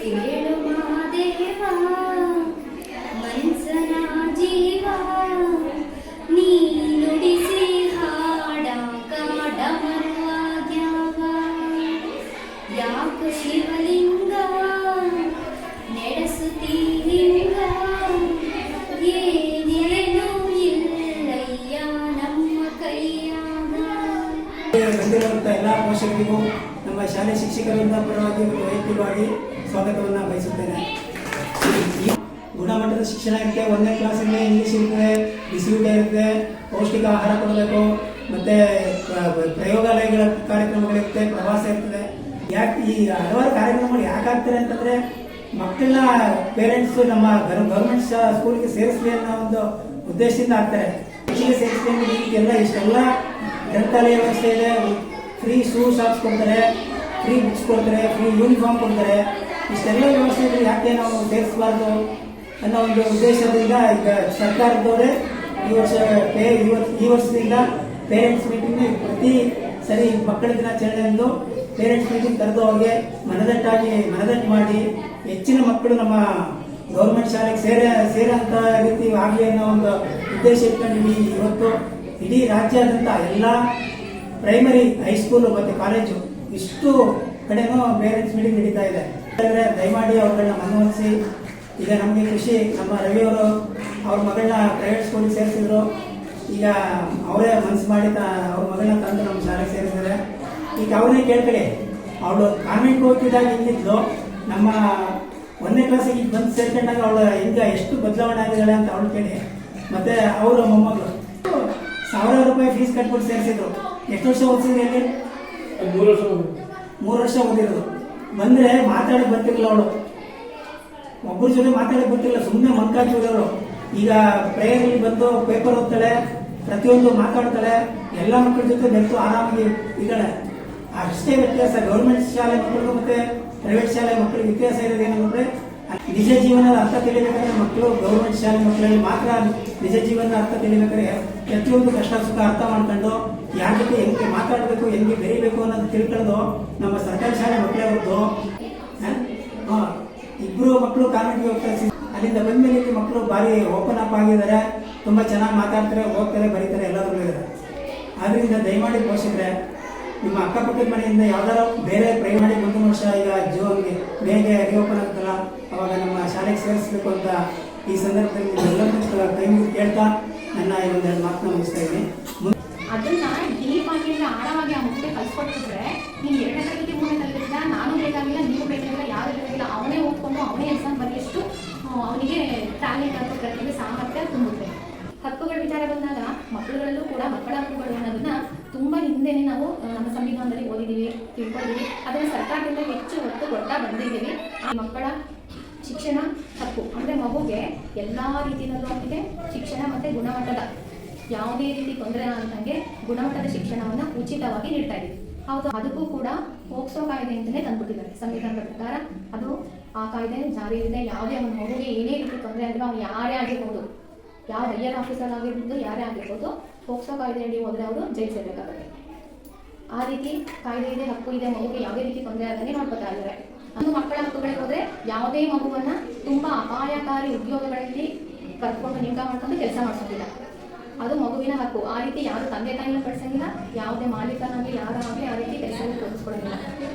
ಕೇಳು ಮಾದೇವ ಮನ್ಸನ ಜೀವ ನೀ ನುಡಿಸಿ ಹಾಡ ಕಾಡ ಮರುವಾಗ್ಯಾವ ಯಾಕ ಶಿವಲಿಂಗ ನಡೆಸುತ್ತೀರಿಂಗ ಏನೇನು ಇಲ್ಲಯ್ಯ ನಮ್ಮ ಕೈಯಾಗ. ಬಂದಿರುವಂಥ ಎಲ್ಲ ಪೋಷಕರಿಗೂ ನಮ್ಮ ಶಾಲೆ ಶಿಕ್ಷಕರಿಂದ ಪರವಾಗಿ ವೈಯಕ್ತಿಕವಾಗಿ ಸ್ವಾಗತವನ್ನು ಬಯಸುತ್ತೇನೆ. ಗುಣಮಟ್ಟದ ಶಿಕ್ಷಣ ಇರುತ್ತೆ. 1ನೇ ಕ್ಲಾಸಿಂದ ಇಂಗ್ಲೀಷ್ ಇರ್ತದೆ, ಬಿಸಿಯೂಟ ಇರುತ್ತೆ, ಪೌಷ್ಟಿಕ ಆಹಾರ ಕೊಡಬೇಕು, ಮತ್ತು ಪ್ರಯೋಗಾಲಯಗಳ ಕಾರ್ಯಕ್ರಮಗಳಿರುತ್ತೆ, ಪ್ರವಾಸ ಇರ್ತದೆ. ಯಾಕೆ ಈ ಹಲವಾರು ಕಾರ್ಯಕ್ರಮಗಳು ಯಾಕೆ ಆಗ್ತಾರೆ ಅಂತಂದರೆ ಮಕ್ಕಳನ್ನ ಪೇರೆಂಟ್ಸು ನಮ್ಮ ಗೌರ್ಮೆಂಟ್ ಸ್ಕೂಲ್ಗೆ ಸೇರಿಸಲಿ ಅನ್ನೋ ಒಂದು ಉದ್ದೇಶದಿಂದ ಆಗ್ತಾರೆ. ಶಿಕ್ಷೆಗೆ ಸೇರಿಸಲಿ ಅನ್ನೋ ಇಷ್ಟೆಲ್ಲ ಗ್ರಂಥಾಲಯ ವ್ಯವಸ್ಥೆ ಇದೆ, ಫ್ರೀ ಶೂ ಶಾಪ್ಸ್ ಕೊಡ್ತಾರೆ, ಫ್ರೀ ಬುಕ್ಸ್ ಕೊಡ್ತಾರೆ, ಫ್ರೀ ಯೂನಿಫಾರ್ಮ್ ಕೊಡ್ತಾರೆ. ಇಷ್ಟೆಲ್ಲ ವ್ಯವಸ್ಥೆ ಯಾಕೆ ನಾವು ಸೇರಿಸಬಾರ್ದು ಅನ್ನೋ ಒಂದು ಉದ್ದೇಶದಿಂದ ಈಗ ಸರ್ಕಾರದವರೇ ಈ ವರ್ಷದಿಂದ ಪೇರೆಂಟ್ಸ್ ಮೀಟಿಂಗ್ ಪ್ರತಿ ಸರಿ ಮಕ್ಕಳ ದಿನಾಚರಣೆಯಂದು ಪೇರೆಂಟ್ಸ್ ಮೀಟಿಂಗ್ ಕರೆದು ಅವ್ರಿಗೆ ಮನದಟ್ಟು ಮಾಡಿ ಹೆಚ್ಚಿನ ಮಕ್ಕಳು ನಮ್ಮ ಗೌರ್ಮೆಂಟ್ ಶಾಲೆಗೆ ಸೇರೋಂಥ ರೀತಿ ಆಗಲಿ ಅನ್ನೋ ಒಂದು ಉದ್ದೇಶ ಇಟ್ಕೊಂಡಿವಿ. ಇವತ್ತು ಇಡೀ ರಾಜ್ಯಾದ್ಯಂತ ಎಲ್ಲ ಪ್ರೈಮರಿ, ಹೈಸ್ಕೂಲು ಮತ್ತು ಕಾಲೇಜು ಇಷ್ಟು ಕಡೆನೂ ಪೇರೆಂಟ್ಸ್ ಮೀಟಿಂಗ್ ನಡೀತಾ ಇದೆ. ದಯಮಾಡಿ ಅವ್ರಗಳನ್ನ ಮನವೊಲಿಸಿ. ಈಗ ನಮಗೆ ಖುಷಿ, ನಮ್ಮ ರವಿಯವರು ಅವ್ರ ಮಗಳನ್ನ ಪ್ರೈವೇಟ್ ಸ್ಕೂಲಿಗೆ ಸೇರಿಸಿದ್ರು. ಈಗ ಅವರೇ ಮನಸ್ಸು ಮಾಡಿ ಅವ್ರ ಮಗಳನ್ನ ತಂದು ನಮ್ಮ ಶಾಲೆಗೆ ಸೇರಿಸಿದ್ದಾರೆ. ಈಗ ಅವರೇ ಕೇಳ್ಕೊಳ್ಳಿ, ಅವಳು ಕಾನ್ವೆಂಟ್ ಹೋಗ್ತಿದ್ದಾಗ ಹೆಂಗಿದ್ಲು, ನಮ್ಮ 1ನೇ ಕ್ಲಾಸಿಗೆ ಈಗ ಬಂದು ಸೇರ್ಕೊಂಡಾಗ ಅವಳು ಎಷ್ಟು ಬದಲಾವಣೆ ಆಗಿದ್ದಾಳೆ ಅಂತ ಅವಳು ಕೇಳಿ. ಮತ್ತು ಅವರು ಮೊಮ್ಮಗಳು 1000 ರೂಪಾಯಿ ಫೀಸ್ ಕಟ್ಬಿಟ್ಟು ಸೇರಿಸಿದ್ರು. ಎಷ್ಟು ವರ್ಷ ಓದಿಸಿದ್ರಿ ಅಲ್ಲಿ? 3 ವರ್ಷ ಓದಿರೋದು. ಬಂದರೆ ಮಾತಾಡಕ್ಕೆ ಬರ್ತಿರ್ಲಿಲ್ಲ ಅವಳು, ಒಬ್ಬರ ಜೊತೆ ಮಾತಾಡಕ್ಕೆ ಬರ್ತಿರಲಿಲ್ಲ, ಸುಮ್ಮನೆ ಮಂಕಾಕಿರೋರು. ಈಗ ಪ್ರೇಯರ್ಲಿ ಬಂದು ಪೇಪರ್ ಓದ್ತಾಳೆ, ಪ್ರತಿಯೊಂದು ಮಾತಾಡ್ತಾಳೆ, ಎಲ್ಲ ಮಕ್ಕಳ ಜೊತೆ ಬೆರೆತು ಆರಾಮಾಗಿ ಇದ್ದಾಳೆ. ಅಷ್ಟೇ ವ್ಯತ್ಯಾಸ ಗೌರ್ಮೆಂಟ್ ಶಾಲೆ ಮಕ್ಕಳಿಗೂ ಮತ್ತೆ ಪ್ರೈವೇಟ್ ಶಾಲೆ ಮಕ್ಕಳಿಗೆ ವ್ಯತ್ಯಾಸ ಇರೋದು ಏನಂದ್ರೆ, ನಿಜ ಜೀವನದ ಅರ್ಥ ತಿಳಿಬೇಕಾದ್ರೆ ಮಕ್ಕಳು ಗೌರ್ಮೆಂಟ್ ಶಾಲೆ ಮಕ್ಕಳಲ್ಲಿ ಮಾತ್ರ ನಿಜ ಜೀವನದ ಅರ್ಥ ತಿಳಿಬೇಕಾದ್ರೆ ಪ್ರತಿಯೊಂದು ಕಷ್ಟ ಸುಖ ಅರ್ಥ ಮಾಡ್ಕೊಂಡು ಯಾರ ಜೊತೆ ಹೆಂಗೆ ಮಾತಾಡಬೇಕು, ಹೆಂಗೆ ಬೆರೀಬೇಕು ಅನ್ನೋದು ತಿಳ್ಕೊಳ್ಳೋದು ನಮ್ಮ ಸರ್ಕಾರಿ ಶಾಲೆ ಮಕ್ಕಳೇ ಹೊರತು. ಇಬ್ಬರು ಮಕ್ಕಳು ಕಾನ್ವೆಂಟ್ಗೆ ಹೋಗ್ತಾರೆ. ಅಲ್ಲಿಂದ ಬಂದ್ಮೇಲೆ ಇಲ್ಲಿ ಮಕ್ಕಳು ಭಾರಿ ಓಪನ್ ಅಪ್ ಆಗಿದ್ದಾರೆ, ತುಂಬ ಚೆನ್ನಾಗಿ ಮಾತಾಡ್ತಾರೆ, ಹೋಗ್ತಾರೆ, ಬರೀತಾರೆ, ಎಲ್ಲರೂ ಇದ್ದಾರೆ. ಆದ್ರಿಂದ ದಯಮಾಡಿ ಪೋಷಕರೇ, ನಿಮ್ಮ ಅಕ್ಕಪಕ್ಕದ ಮನೆಯಿಂದ ಯಾವ್ದಾರು ಬೇರೆ ಪ್ರೈವೇಟ್ ಮುಂದಿನ ವರ್ಷ ಈಗ ಜೂನ್ಗೆ ಬೇಗ ರಿಓಪನ್ ಆಗ್ತಲ್ಲ, ಅವಾಗ ನಮ್ಮ ಶಾಲೆಗೆ ಸೇರಿಸಬೇಕು ಅಂತ ಈ ಸಂದರ್ಭದಲ್ಲಿ ಎಲ್ಲರೂ ಕೈ ಮುಗಿ ಕೇಳ್ತಾ ನನ್ನ ಒಂದೆರಡು ಮಾತನ್ನ ಮುಗಿಸ್ತಾ ಇದ್ದೀನಿ. ಅದನ್ನ ಡೀಪ್ ಆಗಿ ಆಳವಾಗಿ ಆ ಮಕ್ಕಳಿಗೆ ಕಲ್ಸ್ಕೊಟ್ಟಿದ್ರೆ, ನೀನು 2ನೇ ತರಗತಿ 3ನೇ ತರಗತಿಯಿಂದ ನಾನು ಬೇಕಾಗಿಲ್ಲ, ನೀವು ಬೇಕಾಗಿಲ್ಲ, ಯಾರು ಬೇಕಾಗಿಲ್ಲ, ಅವನೇ ಓದ್ಕೊಂಡು ಅವನೇ ಎಕ್ಸಾಮ್ ಬರೆಯಷ್ಟು ಅವನಿಗೆ ಟ್ಯಾಲೆಂಟ್ ಅಥವಾ ಪ್ರತಿಭೆ ಸಾಮರ್ಥ್ಯ ತುಂಬುತ್ತೆ. ಹಕ್ಕುಗಳ ವಿಚಾರ ಬಂದಾಗ ಮಕ್ಕಳುಗಳಲ್ಲೂ ಕೂಡ ಮಕ್ಕಳ ಹಕ್ಕುಗಳು ಅನ್ನೋದನ್ನ ತುಂಬ ಹಿಂದೆನೇ ನಾವು ನಮ್ಮ ಸಂವಿಧಾನದಲ್ಲಿ ಓದಿದ್ದೀವಿ, ತಿಳ್ಕೊಂಡಿದ್ದೀವಿ. ಅದನ್ನು ಸರ್ಕಾರದಿಂದ ಹೆಚ್ಚು ಒತ್ತು ಕೊಡ್ತಾ ಬಂದಿದ್ದೀವಿ. ಆ ಮಕ್ಕಳ ಶಿಕ್ಷಣ ಹಕ್ಕು ಅಂದರೆ ಮಗುಗೆ ಎಲ್ಲ ರೀತಿಯಲ್ಲೂ ಅವನಿಗೆ ಶಿಕ್ಷಣ ಮತ್ತು ಗುಣಮಟ್ಟದ ಯಾವುದೇ ರೀತಿ ತೊಂದರೆ ಆಗದಂಗೆ ಗುಣಮಟ್ಟದ ಶಿಕ್ಷಣವನ್ನು ಉಚಿತವಾಗಿ ನೀಡ್ತಾ ಇದ್ದೀವಿ. ಹೌದು, ಅದಕ್ಕೂ ಕೂಡ ಪೋಕ್ಸೋ ಕಾಯ್ದೆಯಿಂದಲೇ ತಂದುಬಿಟ್ಟಿದ್ದಾರೆ ಸಂವಿಧಾನದ ಪ್ರಕಾರ. ಅದು ಆ ಕಾಯ್ದೆ ಜಾರಿಯಲ್ಲಿದೆ. ಯಾವುದೇ ಒಂದು ಮಗುಗೆ ಏನೇ ರೀತಿ ತೊಂದರೆ ಅಂದರೆ ಅವನು ಯಾರೇ ಆಗಿರ್ಬೋದು, ಯಾವ ಹೈಯರ್ ಆಫೀಸರ್ ಆಗಿರ್ಬೋದು, ಯಾರೇ ಆಗಿರ್ಬೋದು, ಪೋಕ್ಸೋ ಕಾಯ್ದೆ ಅಡಿ ಹೋದರೆ ಅವರು ಜೈಲು ಸೇರಬೇಕಾಗುತ್ತೆ. ಆ ರೀತಿ ಕಾಯ್ದೆ ಇದೆ, ಹಕ್ಕು ಇದೆ. ಮಗುಗೆ ಯಾವುದೇ ರೀತಿ ತೊಂದರೆ ಆದಂಗೆ ನೋಡ್ಕೊತಾ ಇದ್ದಾರೆ. ಒಂದು ಮಕ್ಕಳ ಹಕ್ಕುಗಳಿಗೆ ಹೋದರೆ ಯಾವುದೇ ಮಗುವನ್ನು ತುಂಬ ಅಪಾಯಕಾರಿ ಉದ್ಯೋಗಗಳಲ್ಲಿ ಕರ್ಕೊಂಡು ನೇಮಕ ಮಾಡ್ಕೊಂಡು ಕೆಲಸ ಮಾಡಿಸೋದಿಲ್ಲ. ಅದು ಮಗುವಿನ ಹಕ್ಕು. ಆ ರೀತಿ ಯಾರು ತಂದೆ ತಾಯಿನ ಕಳಿಸಂಗಿಲ್ಲ, ಯಾವುದೇ ಮಾಲೀಕನಾಗಲಿ ಯಾರಾಗಲಿ ಆ ರೀತಿ ಕೆಲಸವನ್ನು ತೋರಿಸ್ಕೊಳ್ಳೋದಿಲ್ಲ.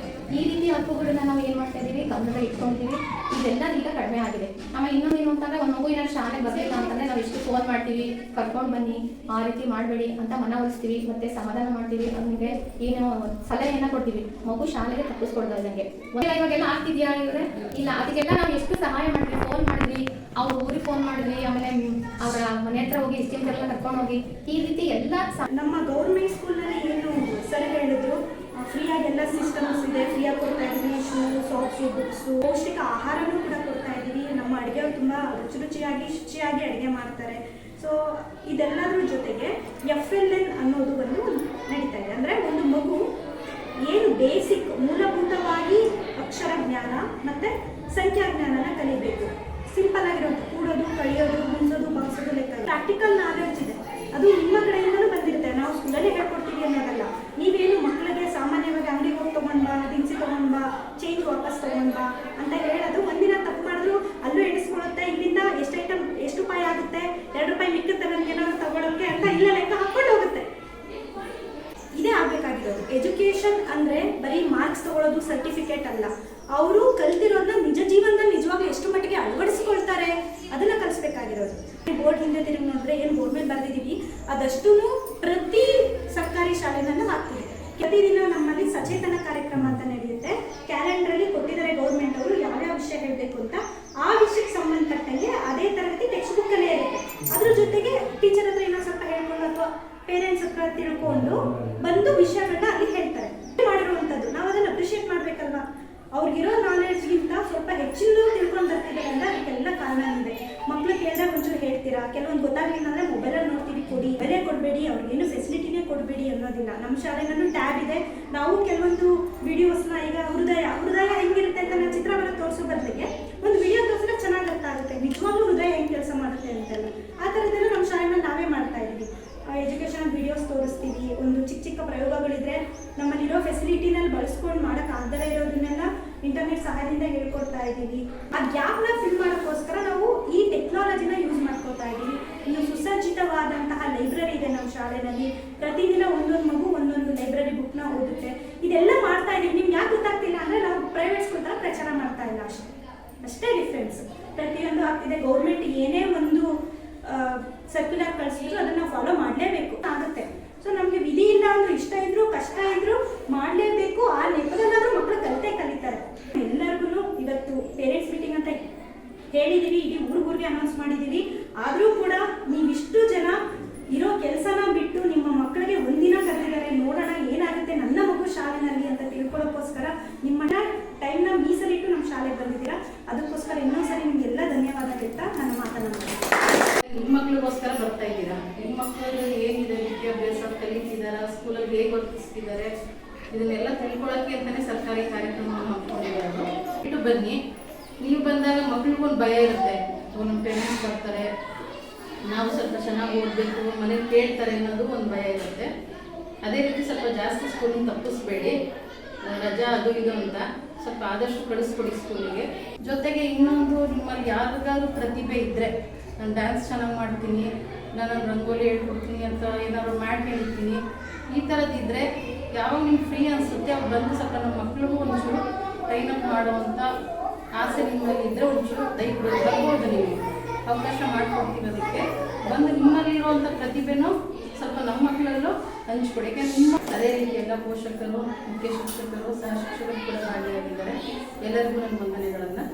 ಈ ರೀತಿ ಹಕ್ಕುಗಳನ್ನ ನಾವು ಏನು ಮಾಡ್ತಾ ಇದ್ದೀವಿ, ಗಮನದಲ್ಲಿ ಇಟ್ಕೊಂಡಿದ್ದೀವಿ. ಇದೆಲ್ಲ ಈಗ ಕಡಿಮೆ ಆಗಿದೆ. ಆಮೇಲೆ ಇನ್ನೊಂದೇನು ಅಂತಂದರೆ, ಒಂದು ಮಗು ಏನಾದ್ರು ಶಾಲೆಗೆ ಬರಲಿಲ್ಲ ಅಂತಂದರೆ ನಾವು ಎಷ್ಟು ಫೋನ್ ಮಾಡ್ತೀವಿ, ಕರ್ಕೊಂಡು ಬನ್ನಿ, ಆ ರೀತಿ ಮಾಡಬೇಡಿ ಅಂತ ಮನವೊಲಿಸ್ತೀವಿ, ಮತ್ತು ಸಮಾಧಾನ ಮಾಡ್ತೀವಿ. ಅವನಿಗೆ ಏನೋ ಸಲಹೆಯನ್ನು ಕೊಡ್ತೀವಿ, ಮಗು ಶಾಲೆಗೆ ತಪ್ಪಿಸ್ಕೊಡ್ದಂಗೆ. ಇವಾಗೆಲ್ಲ ಆಗ್ತಿದೆಯಾ ಇವರೇ? ಇಲ್ಲ. ಅದಕ್ಕೆಲ್ಲ ನಾವು ಎಷ್ಟು ಸಹಾಯ ಮಾಡಿದ್ವಿ, ಫೋನ್ ಮಾಡಿದ್ವಿ, ಅವ್ರು ಊರಿಗೆ ಫೋನ್ ಮಾಡಿದ್ವಿ, ಆಮೇಲೆ ಅವರ ಮನೆ ಹತ್ರ ಹೋಗಿ ಎಸ್ಟಿಎಂ ಎಲ್ಲ ಕರ್ಕೊಂಡು ಹೋಗಿ, ಈ ರೀತಿ ಎಲ್ಲ ನಮ್ಮ ಗೌರ್ಮೆಂಟ್ ಸ್ಕೂಲ್ನಲ್ಲಿ ಏನು ಸರ್ ಹೇಳಿದ್ರು, ಫ್ರೀಯಾಗಿ ಎಲ್ಲ ಸಿಸ್ಟಮ್ಸ್ ಇದೆ, ಫ್ರೀಯಾಗಿ ಕೊಡ್ತಾ ಇದ್ದೀವಿ. ಶೂ, ಸಾಕ್ಸು, ಬುಕ್ಸು, ಪೌಷ್ಟಿಕ ಆಹಾರನೂ ಕೂಡ ಕೊಡ್ತಾ ಇದ್ದೀವಿ. ನಮ್ಮ ಅಡುಗೆಯವರು ತುಂಬ ರುಚಿಯಾಗಿ ಶುಚಿಯಾಗಿ ಅಡುಗೆ ಮಾಡ್ತಾರೆ. ಸೊ ಇದೆಲ್ಲದ್ರ ಜೊತೆಗೆ FLN ಅನ್ನೋದು ಒಂದು ನಡೀತಾ ಇದೆ. ಅಂದರೆ ಒಂದು ಮಗು ಏನು ಬೇಸಿಕ್ ಮೂಲಭೂತವಾಗಿ ಅಕ್ಷರ ಜ್ಞಾನ ಮತ್ತು ಸಂಖ್ಯಾ ಜ್ಞಾನನ ಕಲಿಬೇಕು. ಸಿಂಪಲ್ ಆಗಿರೋದು, ಕೂಡೋದು, ಕಳಿಯೋದು, ಗುಣಿಸೋದು, ಭಾಗಿಸೋದು, ಲೆಕ್ಕ, ಪ್ರಾಕ್ಟಿಕಲ್ ನಾಲೆಡ್ಜ್ ಇದೆ. ಅದು ನಿಮ್ಮ ಕಡೆಯಿಂದಲೂ ಬಂದಿರುತ್ತೆ. ನಾವು ಸ್ಕೂಲಲ್ಲೇ ಹೇಳ್ಕೊಡ್ತೀವಿ ಅನ್ನೋದಲ್ಲ. ನೀವೇನು ಮಕ್ಕಳಿಗೆ ಸಾಮಾನ್ಯವಾಗಿ ಅಂಗಡಿಗೆ ಹೋಗಿ ತೊಗೊಂಡ್ಬಾ, ದಿನಸಿ ತೊಗೊಂಡ್ಬಾ, ಚೇಂಜ್ ವಾಪಸ್ ತೊಗೊಂಡ್ಬಾ ಅಂತ ಹೇಳೋದು ಅದನ್ನ ಕಲಿಸ್ಬೇಕಾಗಿರೋದು. ಬೋರ್ಡ್ ಹಿಂದೆ ತಿರುಗಿ ನೋಡಿದ್ರೆ ಏನು ಬೋರ್ಡ್ ಮೇಲೆ ಬರೆದಿದ್ದೀವಿ ಅದಷ್ಟು ಪ್ರತಿ ಸರ್ಕಾರಿ ಶಾಲೆನಲ್ಲೂ ಆಗ್ತಿದೆ. ಪ್ರತಿದಿನ ನಮ್ಮಲ್ಲಿ ಸಚೇತನ ಕಾರ್ಯಕ್ರಮ ಅಂತ ನಡೆಯುತ್ತೆ. ಕ್ಯಾಲೆಂಡರಲ್ಲಿ ಕೊಟ್ಟಿದ್ದಾರೆ ಗೌರ್ಮೆಂಟ್ ಅವರು ಯಾವ್ಯಾವ ವಿಷಯ ಹೇಳಬೇಕು ಅಂತ. ಆ ವಿಷಯಕ್ಕೆ ಸಂಬಂಧಪಟ್ಟಂಗೆ ಅದೇ ತರಗತಿ ಟೆಕ್ಸ್ಟ್ ಬುಕ್ ಅಲ್ಲೇ ಇರುತ್ತೆ. ಅದ್ರ ಜೊತೆಗೆ ಟೀಚರ್ ಹತ್ರ ಏನೋ ಸ್ವಲ್ಪ ಹೇಳ್ಕೊಂಡು ಅಥವಾ ಪೇರೆಂಟ್ಸ್ ಹತ್ರ ತಿಳ್ಕೊಂಡು ಬಂದು ವಿಷಯಗಳನ್ನ ಅಲ್ಲಿ ಹೇಳ್ತಾರೆ ಮಾಡಿರುವಂಥದ್ದು. ನಾವು ಅದನ್ನ ಅಪ್ರಿಷಿಯೇಟ್ ಮಾಡ್ಬೇಕಲ್ವಾ. ಅವ್ರಿಗಿರೋ ನಾಲೆಡ್ಜ್ಗಿಂತ ಸ್ವಲ್ಪ ಹೆಚ್ಚಿನ ತಿಳ್ಕೊಂಡು ಬರ್ತಿದ್ದಾರೆ ಅಂದ್ರೆ ಅದಕ್ಕೆಲ್ಲ ಕಾರಣ ಇದೆ. ಮಕ್ಳು ಕೇಳಿದಾಗ ಒಂಚೂರು ಹೇಳ್ತೀರಾ, ಕೆಲವೊಂದು ಗೊತ್ತಾಗಲಿಲ್ಲ ಅಂದ್ರೆ ಮೊಬೈಲಲ್ಲಿ ನೋಡ್ತೀವಿ, ಕೊಡಿ, ಬೆಲೆ ಕೊಡಬೇಡಿ, ಅವ್ರಿಗೇನು ಫೆಸಿಲಿಟಿನೇ ಕೊಡಬೇಡಿ ಅನ್ನೋದಿಲ್ಲ. ನಮ್ಮ ಶಾಲೆನಲ್ಲೂ ಟ್ಯಾಬ್ ಇದೆ. ನಾವು ಕೆಲವೊಂದು ವಿಡಿಯೋಸ್ನ ಈಗ ಹೃದಯ ಹೆಂಗಿರುತ್ತೆ ಅಂತ ನಾನು ಚಿತ್ರವನ್ನು ತೋರಿಸೋ ಬದಲಿಗೆ ಒಂದು ವಿಡಿಯೋ ತೋರಿಸಿದ್ರೆ ಚೆನ್ನಾಗಿ ಅರ್ಥ ಆಗುತ್ತೆ, ನಿಜವಾಗ್ಲೂ ಹೃದಯ ಹೆಂಗೆ ಕೆಲಸ ಮಾಡುತ್ತೆ ಅಂತೆಲ್ಲ. ಆ ಥರದ್ದೆಲ್ಲ ನಮ್ಮ ಶಾಲೆನಲ್ಲಿ ನಾವೇ ಮಾಡ್ತಾ ಇದ್ದೀವಿ. ಎಜುಕೇಷನ್ ವಿಡಿಯೋಸ್ ತೋರಿಸ್ತೀವಿ. ಒಂದು ಚಿಕ್ಕ ಚಿಕ್ಕ ಪ್ರಯೋಗಗಳಿದ್ರೆ ನಮ್ಮಲ್ಲಿರೋ ಫೆಸಿಲಿಟಿನಲ್ಲಿ ಬಳಸ್ಕೊಂಡು ಮಾಡೋಕ್ಕಾಗದೇ ಇರೋದನ್ನೆಲ್ಲ ಇಂಟರ್ನೆಟ್ ಸಹಾಯದಿಂದ ಹೇಳ್ಕೊಡ್ತಾ ಇದ್ದೀವಿ. ಆ ಗ್ಯಾಪ್ನ ಫಿಲ್ ಮಾಡೋಕ್ಕೋಸ್ಕರ ನಾವು ಈ ಟೆಕ್ನಾಲಜಿನ ಯೂಸ್ ಮಾಡ್ಕೊತಾ ಇದ್ದೀವಿ. ಇನ್ನು ಸುಸಜ್ಜಿತವಾದಂತಹ ಲೈಬ್ರರಿ ಇದೆ ನಮ್ಮ ಶಾಲೆಯಲ್ಲಿ. ಪ್ರತಿದಿನ ಒಂದೊಂದು ಮಗು ಒಂದೊಂದು ಲೈಬ್ರರಿ ಬುಕ್ನ ಓದುತ್ತೆ. ಇದೆಲ್ಲ ಮಾಡ್ತಾ ಇದ್ದೀವಿ. ನಿಮ್ಗೆ ಯಾಕೆ ಗೊತ್ತಾಗ್ತಿಲ್ಲ ಅಂದರೆ ನಾವು ಪ್ರೈವೇಟ್ ಸ್ಕೂಲ್ ಥರ ಪ್ರಚಾರ ಮಾಡ್ತಾ ಇಲ್ಲ, ಅಷ್ಟೇ ಡಿಫ್ರೆನ್ಸ್. ಪ್ರತಿಯೊಂದು ಆಗ್ತಿದೆ. ಗೌರ್ಮೆಂಟ್ ಏನೇ ಒಂದು ಸರ್ಕ್ಯುಲರ್ ಕಳಿಸಿದ್ರು ಅದನ್ನು ಫಾಲೋ ಮಾಡಲೇಬೇಕು ಆಗುತ್ತೆ. ಸೊ ನಮಗೆ ವಿಧಿ ಇಲ್ಲ ಅಂದ್ರೂ, ಇಷ್ಟ ಇದ್ರು ಕಷ್ಟ ಇದ್ರು ಮಾಡಲೇಬೇಕು. ಆ ನೆಪದಲ್ಲಾದ್ರೂ ಮಕ್ಕಳು ಕಲಿತಾರೆ. ಎಲ್ಲರಿಗೂ ಇವತ್ತು ಪೇರೆಂಟ್ಸ್ ಮೀಟಿಂಗ್ ಅಂತ ಹೇಳಿದ್ದೀವಿ, ಇಡೀ ಊರಿಗೆ ಅನೌನ್ಸ್ ಮಾಡಿದ್ದೀವಿ. ಆದರೂ ಕೂಡ ನೀವಿಷ್ಟು ಜನ ಇರೋ ಕೆಲಸನ ಬಿಟ್ಟು ನಿಮ್ಮ ಮಕ್ಕಳಿಗೆ ಒಂದಿನ ಕರೆದಿದ್ದಾರೆ, ನೋಡೋಣ ಏನಾಗುತ್ತೆ ನನ್ನ ಮಗು ಶಾಲೆನಲ್ಲಿ ಅಂತ ತಿಳ್ಕೊಳ್ಳೋಕ್ಕೋಸ್ಕರ ನಿಮ್ಮ ಟೈಮ್ನ ಮೀಸಲಿಟ್ಟು ನಮ್ಮ ಶಾಲೆಗೆ ಬಂದಿದ್ದೀರಾ. ಅದಕ್ಕೋಸ್ಕರ ಇನ್ನೊಂದ್ಸರಿ ನಿಮಗೆಲ್ಲ ಧನ್ಯವಾದ ಹೇಳ್ತಾ ನನ್ನ ಮಾತನ್ನು ನಿಮ್ಮ ಮಕ್ಳಿಗೋಸ್ಕರ ಬರ್ತಾ ಇದ್ದೀರಾ. ನಿಮ್ಮ ಮಕ್ಕಳು ಹೇಗಿದೆ, ವಿದ್ಯಾಭ್ಯಾಸ ಕಲಿತಿದ್ದಾರಾ, ಸ್ಕೂಲಲ್ಲಿ ಹೇಗೆ ವರ್ತಿಸ್ತಿದ್ದಾರೆ, ಇದನ್ನೆಲ್ಲ ತಿಳ್ಕೊಳ್ಳೋಕ್ಕೆ ಅಂತಲೇ ಸರ್ಕಾರಿ ಕಾರ್ಯಕ್ರಮವನ್ನು ಹಮ್ಮಿಕೊಂಡಿರೋದು. ಇಟ್ಟು ಬನ್ನಿ. ನೀವು ಬಂದಾಗ ಮಕ್ಳಿಗೊಂದು ಭಯ ಇರುತ್ತೆ. ನಮ್ಮ ಪೇರೆಂಟ್ಸ್ ಬರ್ತಾರೆ, ನಾವು ಸ್ವಲ್ಪ ಚೆನ್ನಾಗಿ ಓದಬೇಕು, ಮನೇಲಿ ಕೇಳ್ತಾರೆ ಅನ್ನೋದು ಒಂದು ಭಯ ಇರುತ್ತೆ. ಅದೇ ರೀತಿ ಸ್ವಲ್ಪ ಜಾಸ್ತಿ ಸ್ಕೂಲಿಂದ ತಪ್ಪಿಸ್ಬೇಡಿ. ರಜಾ ಅದು ಇದು ಅಂತ ಸ್ವಲ್ಪ ಆದಷ್ಟು ಕಳಿಸ್ಕೊಡಿ ಸ್ಕೂಲಿಗೆ. ಜೊತೆಗೆ ಇನ್ನೊಂದು, ನಿಮ್ಮಲ್ಲಿ ಯಾರಿಗಾದ್ರೂ ಪ್ರತಿಭೆ ಇದ್ದರೆ, ನಾನು ಡ್ಯಾನ್ಸ್ ಚೆನ್ನಾಗಿ ಮಾಡ್ತೀನಿ, ನಾನು ರಂಗೋಲಿ ಹೇಳ್ಕೊಡ್ತೀನಿ ಅಂತ ಏನಾದ್ರು ಮ್ಯಾಟ್ ಹೇಳ್ತೀನಿ, ಈ ಥರದ್ದಿದ್ದರೆ ಯಾವಾಗ ನಿಮ್ಗೆ ಫ್ರೀ ಅನಿಸುತ್ತೆ ಅವ್ರು ಬಂದು ಸ್ವಲ್ಪ ನಮ್ಮ ಮಕ್ಳಿಗೂ ಒಂಚೂರು ಟ್ರೈನಪ್ ಮಾಡುವಂಥ ಆಸೆ ನಿಮ್ಮಲ್ಲಿ ಇದ್ದರೆ ಒಂಚೂರು ಬರ್ಬೋದು, ನೀವು ಅವಕಾಶ ಮಾಡಿಕೊಡ್ತೀವಿ. ಅದಕ್ಕೆ ಬಂದು ನಿಮ್ಮಲ್ಲಿರುವಂಥ ಪ್ರತಿಭೆನೂ ಸ್ವಲ್ಪ ನಮ್ಮ ಮಕ್ಕಳಲ್ಲೂ ಹಂಚ್ಕೊಡಿ. ಯಾಕೆಂದರೆ ನಿಮ್ಮ ಅದೇ ರೀತಿ ಎಲ್ಲ ಪೋಷಕರು, ಮುಖ್ಯ ಶಿಕ್ಷಕರು, ಸಹ ಶಿಕ್ಷಕರು ಕೂಡ ಭಾಗಿಯಾಗಿದ್ದಾರೆ. ಎಲ್ಲರಿಗೂ ನನ್ನ ವಂದನೆಗಳನ್ನು.